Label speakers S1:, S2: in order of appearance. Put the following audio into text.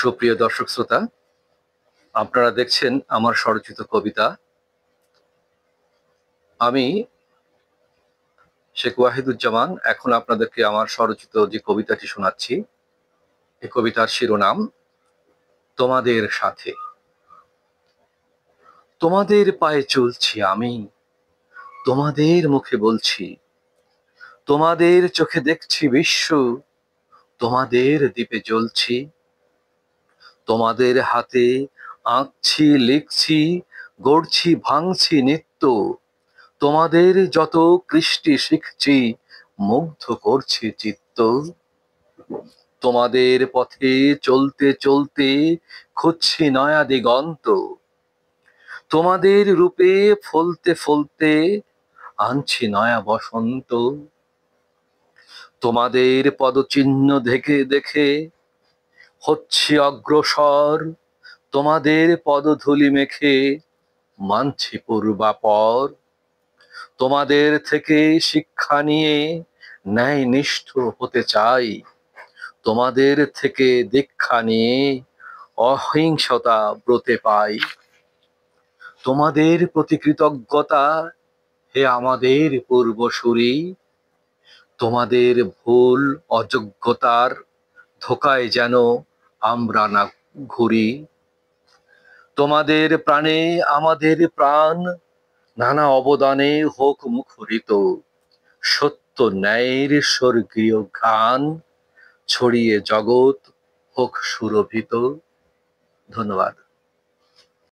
S1: সুপ্রিয় দর্শক শ্রোতা, আপনারা দেখছেন আমার স্বরচিত কবিতা। আমি শেখ ওয়াহিদুজ্জামান এখন আপনাদেরকে আমার স্বরচিত যে কবিতাটি শোনাচ্ছি। এই কবিতার শিরোনাম তোমাদের সাথে। তোমাদের পায়ে চলছি আমি, তোমাদের মুখে বলছি, তোমাদের চোখে দেখছি বিশ্ব, তোমাদের দ্বীপে জ্বলছি। তোমাদের হাতে আঁকছি, লিখছি, গড়ছি, ভাঙছি নিত্য। তোমাদের যত কৃষ্টি শিখছি, মুগ্ধ করছি চিত্ত। তোমাদের পথে চলতে চলতে খুঁজছি নয়া দিগন্ত। তোমাদের রূপে ফলতে ফলতে আনছি নয়া বসন্ত। তোমাদের পদচিহ্ন দেখে দেখে হচ্ছি অগ্রসর। তোমাদের পদধূলি মেখে মানছি পূর্বাপর। তোমাদের থেকে শিক্ষা নিয়ে ন্যায়নিষ্ঠ হতে চাই। তোমাদের থেকে দীক্ষা নিয়ে অহিংসতা ব্রতে পাই। তোমাদের প্রতি কৃতজ্ঞতা হে আমাদের পূর্বসূরি। তোমাদের ভুল অযোগ্যতার ধোকায় যেন আমরা না ঘুরি। তোমাদের প্রাণে আমাদের প্রাণ, নানা অবদানে হোক মুখরিত। সত্য ন্যায়ের স্বর্গীয় গান ছড়িয়ে জগৎ হোক সুরভিত। ধন্যবাদ।